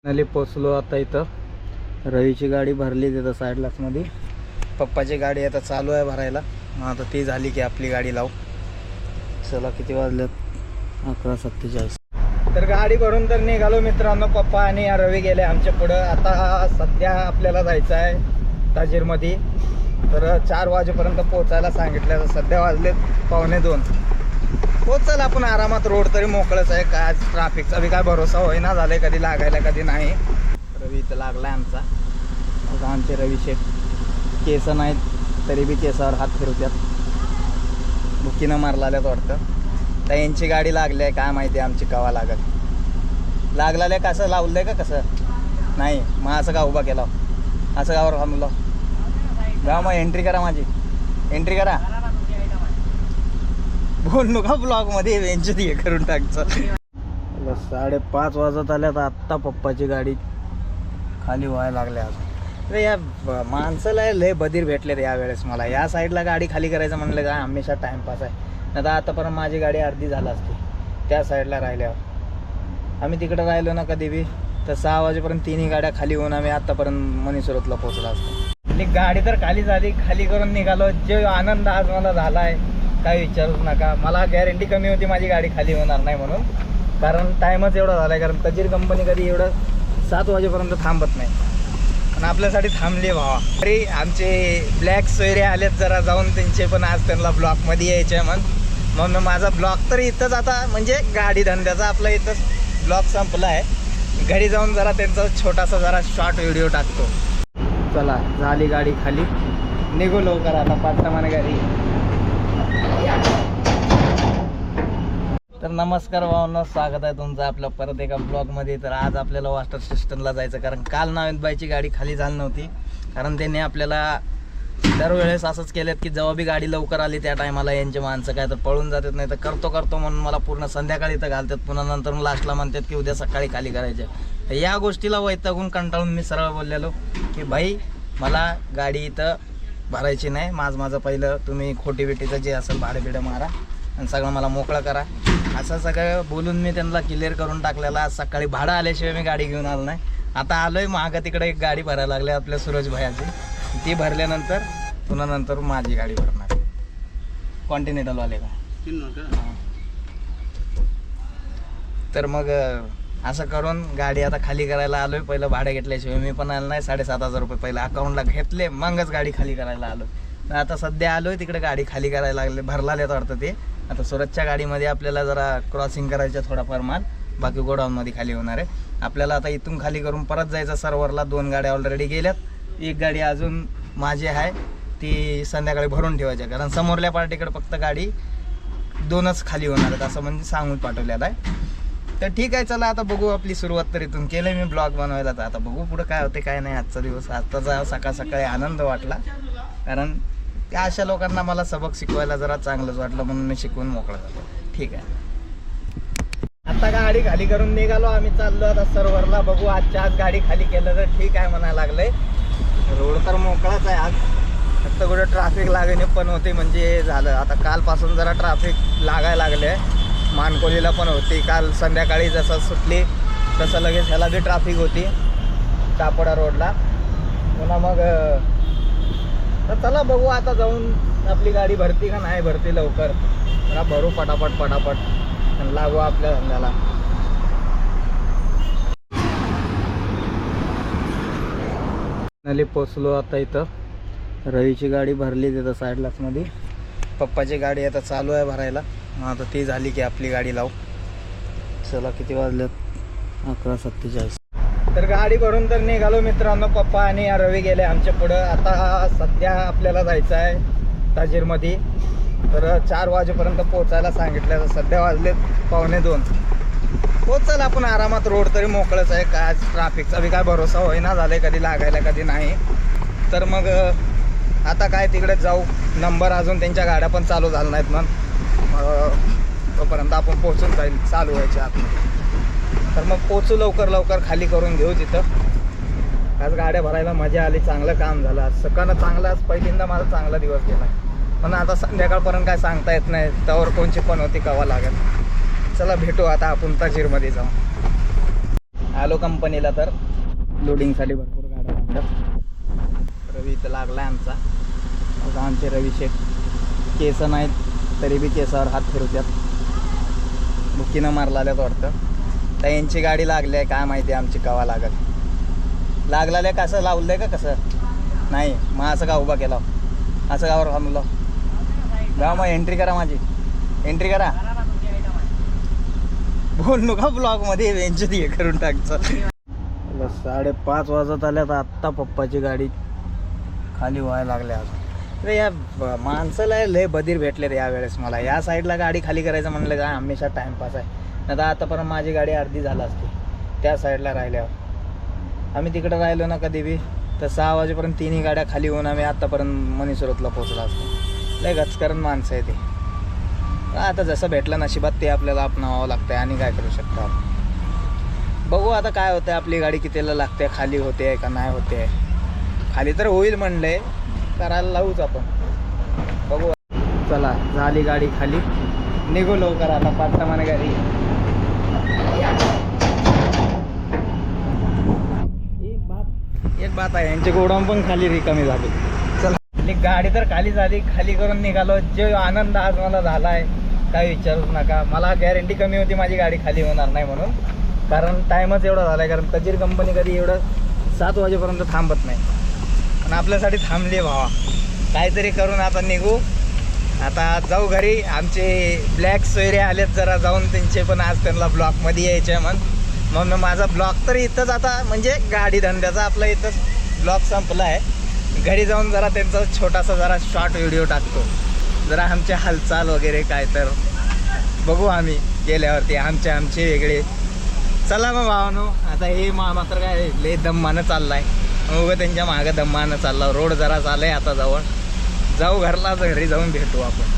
Finally पोचलो आता इथं. रवीची गाडी भरली तिथं साईडलाच मध्ये. पप्पाची गाडी आता चालू आहे भरायला. मग आता ती झाली की आपली गाडी लावू. चला किती वाजलेत? 11:47. तर गाडी भरून तर निघालो मित्रांनो. पप्पा आणि रवी गेले आमच्या पुढं. आता सध्या आपल्याला जायचं आहे ताजीरमध्ये. तर 4 वाजेपर्यंत पोचायला सांगितलं. सध्या वाजलेत 1:45. पोचायला आपण आरामात. रोड तरी मोकळंच आहे. काय ट्रॅफिकचा बी काय भरोसा होईना झालाय, कधी लागायला कधी नाही. रवी इथं लागलाय आमचा. आता आमचे रवी शेठ केस नाहीत तरी बी केसावर हात फिरवतात. बुकीनं मारलाल्यात वाटतं. तर यांची गाडी लागली आहे, काय माहिती आमची कवा लागल. लागलाल्या कसं लावलं आहे का कसं नाही. मग असं का उभा केला, असं गावर थांबलो. गाव मग एंट्री करा, माझी एंट्री करा. बोल नका ब्लॉगमध्ये वेंचून हे करून टाकचं. 5:30 वाजत आल्या तर आत्ता पप्पाची गाडी खाली व्हायला लागल्या. अजून या माणसाला लय बधीर भेटले या वेळेस. मला या साईडला गाडी खाली करायचं म्हणलं का हमेशा टाईमपास आहे. नाही तर आतापर्यंत माझी गाडी अर्धी झाला असती त्या साईडला राहिल्यावर. आम्ही तिकडं राहिलो ना कधी बी तर 6 वाजेपर्यंत 3ही गाड्या खाली होऊन आम्ही आत्तापर्यंत मनीसुरतला पोहोचलो असतो. आणि गाडी तर खाली झाली. खाली करून निघालो. जो आनंद आज मला झाला आहे काय विचारूच नका. मला गॅरंटी कमी होती माझी गाडी खाली होणार नाही म्हणून. कारण टाईमच एवढा झाला आहे. कारण तजीर कंपनी कधी एवढं 7 वाजेपर्यंत थांबत नाही. आणि आपल्यासाठी थांबली भावा. अरे आमचे ब्लॅक सोयरे आलेत, जरा जाऊन त्यांचे पण आज त्यांना ब्लॉकमध्ये यायचे आहे. म्हणून माझा ब्लॉक तर इथंच आता म्हणजे गाडी धंद्याचा आपला इथंच ब्लॉक संपला आहे. घरी जाऊन जरा त्यांचा छोटासा जरा शॉर्ट व्हिडिओ टाकतो. चला झाली गाडी खाली. निघू लवकर आता 5 प्रमाणे गाडी. तर नमस्कार भावांनो, स्वागत आहे तुमचं आपल्या परत एका ब्लॉगमध्ये. तर आज आपल्याला वॉटर स्टेशनला जायचं. कारण काल नावेदबाईची गाडी खाली झाली नव्हती. कारण त्यांनी आपल्याला दरवेळेस असंच केलेत की जेव्हा बी गाडी लवकर आली त्या टायमाला यांचे माणसं काय तर पळून जातात, नाही तर करतो म्हणून मला पूर्ण संध्याकाळी तर घालतात. पुन्हा नंतर लास्टला म्हणतात की उद्या सकाळी खाली करायचे. तर या गोष्टीला वैतागून कंटाळून मी सरळ बोललेलो की भाई मला गाडी इथं भरायची नाही. माझं पहिलं तुम्ही खोटी बिटीचं जे असेल भाडं मारा आणि सगळं मला मोकळं करा. असं सगळं बोलून मी त्यांना क्लिअर करून टाकलेला. आज सकाळी भाडं आल्याशिवाय मी गाडी घेऊन आलो नाही. आता आलोय मागं तिकडे एक गाडी भरायला लागली आपल्या सूरज भैयाची. ती भरल्यानंतर पुन्हा नंतर माझी गाडी भरणार. कॉन्टिनेंटलवाले का. तर मग असं करून गाडी आता खाली करायला आलोय. पहिलं भाडं घेतल्याशिवाय मी पण आलो नाही. 7,500 रुपये पहिलं अकाउंटला घेतले, मगच गाडी खाली करायला आलो. तर आता सध्या आलोय तिकडे गाडी खाली करायला लागले. भरला वाटतं ते. आता सुरतच्या गाडीमध्ये आपल्याला जरा क्रॉसिंग करायचं थोडाफार माल, बाकी गोडाऊनमध्ये खाली होणार आहे. आपल्याला आता इथून खाली करून परत जायचं सर्व्हरला. 2 गाड्या ऑलरेडी गेल्यात. एक गाडी अजून माझी आहे, ती संध्याकाळी भरून ठेवायची. कारण समोरल्या पार्टीकडे फक्त गाडी 2च खाली होणार आहेत असं म्हणजे सांगून पाठवलेलं आहे. तर ठीक आहे, चला आता बघू. आपली सुरुवात तर इथून केलं मी ब्लॉग बनवायला. तर आता बघू पुढं काय होते काय नाही. आजचा दिवस आजचा सकाळी आनंद वाटला. कारण त्या अशा लोकांना मला सबक शिकवायला जरा चांगलंच वाटलं म्हणून मी शिकवून मोकळा झालो. ठीक आहे, आता गाडी खाली करून निघालो आम्ही. चाललो आता सर्व्हरला. बघू आजच्या आज गाडी खाली केलं तर ठीक आहे म्हणायला लागलंय. रोड तर मोकळाच आहे आज. फक्त कुठं ट्रॅफिक लागणे पण होते म्हणजे झालं. आता कालपासून जरा ट्रॅफिक लागायला लागले. मानकोलीला पण होती काल संध्याकाळी. जसं सुटली तसं लगेच ह्याला बी ट्रॅफिक होती टापोडा रोडला. पुन्हा मग तर चला बघू आता जाऊन आपली गाडी भरती का नाही भरती लवकर. जरा भरू पटापट आणि लागू आपल्या धंद्याला. फायनली पोचलो आता इथं. रवीची गाडी भरली तिथं साईडलाच मध्ये. पप्पाची गाडी आता चालू आहे भरायला. मग आता ती झाली की आपली गाडी लावू. चला किती वाजलेत? 11:47. तर गाडी भरून तर निघालो मित्रांनो. पप्पा आणि रवी गेले आमच्या पुढं. आता सध्या आपल्याला जायचं आहे ताजीरमध्ये. तर 4 वाजेपर्यंत पोचायला सांगितलं. सध्या वाजलेत 1:45. पोचायला आपण आरामात. रोड तरी मोकळंच आहे. काय ट्रॅफिकचा बी काय भरोसा होईना झालाय, कधी लागायला कधी नाही. तर मग आता काय तिकडे जाऊ. नंबर अजून त्यांच्या गाड्या पण चालू झाल्या नाहीत. मग तोपर्यंत आपण पोहोचून जाईल चालू व्हायच्या आतमध्ये. तर मग पोचू लवकर खाली करून घेऊ तिथं. आज गाड्या भरायला मजा आली. चांगलं काम झालं आज. सकाळनं चांगलं. आज पहिल्यांदा माझा चांगला दिवस गेला. पण आता संध्याकाळपर्यंत काय सांगता येत नाही. त्यावर कोणची पण होती कवा लागेल. चला भेटू आता आपण ताजीरमध्ये जाऊ. आलो कंपनीला तर लोडिंगसाठी भरपूर गाड्या लागतात. रवी इथं लागला आहे आमचा. आता आमचे रवी शेठ केस नाहीत तरी बी केसावर हात फिरवतात. बुकीनं मारलाल्यात वाटतं. तर यांची गाडी लागली आहे काय माहिती आमची कवा लागल. लागलाल्या कसं लावलं आहे का कसं नाही. मग असं का उभा केला असं गावर थांबलो गाव. मग एंट्री करा माझी एंट्री करा. बोल नका ब्लॉकमध्ये वेंचर हे करून टाकचं. 5:30 वाजत आल्यात. आत्ता पप्पाची गाडी खाली व्हायला लागल्या. अजून या माणसाला लय बधीर भेटले रे यावेळेस. मला या साईडला गाडी खाली करायचं म्हणलं का हमेशा टाईमपास आहे. नाही तर आतापर्यंत माझी गाडी अर्धी झाला असती त्या साईडला राहिल्यावर. आम्ही तिकडं राहिलो ना कधी बी तर 6 वाजेपर्यंत तिन्ही गाड्या खाली होऊन आम्ही आत्तापर्यंत मनीसुरतला पोचला असतो. लय गचकरण माणसं आहे ते. आता जसं भेटलं नशिबात ते आपल्याला अपनावावं लागतं आणि काय करू शकतो आपण. बघू आता काय होतं. आपली गाडी कितीला लागते खाली होते का नाही होते. खाली तर होईल म्हणलंय करायला लावूच आपण. बघू. चला झाली गाडी खाली. निघू लवकर आता 5 टामाने गाडी. एक बात आहे यांची गोडाऊन पण खाली रिकामी झाली. चला गाडी तर खाली झाली. खाली करून निघालो. जो आनंद आज मला झाला आहे काय विचारूच नका. मला गॅरंटी कमी होती माझी गाडी खाली होणार नाही म्हणून. कारण टाईमच एवढा झाला आहे. कारण तजीर कंपनी कधी एवढं 7 वाजेपर्यंत थांबत नाही. पण आपल्यासाठी थांबली भावा. काहीतरी करून आता निघू. आता जाऊ घरी. आमचे ब्लॅक सोयरे आलेत जरा जाऊन त्यांचे पण आज त्यांना ब्लॉकमध्ये यायचे म्हणून माझा ब्लॉक तर इथंच आता म्हणजे गाडी धंद्याचा आपला इथंच ब्लॉक संपला आहे. घरी जाऊन जरा त्यांचा छोटासा जरा शॉर्ट व्हिडिओ टाकतो. जरा आमच्या हालचाल वगैरे काय तर बघू आम्ही गेल्यावरती आमचे वेगळे. चला मग भावानो. आता हे मात्र काय लय दम्मानं चालला आहे. उगं त्यांच्या मागं दम्मानं चालला. रोड जरा चालला आहे आता जवळ. जाऊ घरला घरी जाऊन भेटू आपण.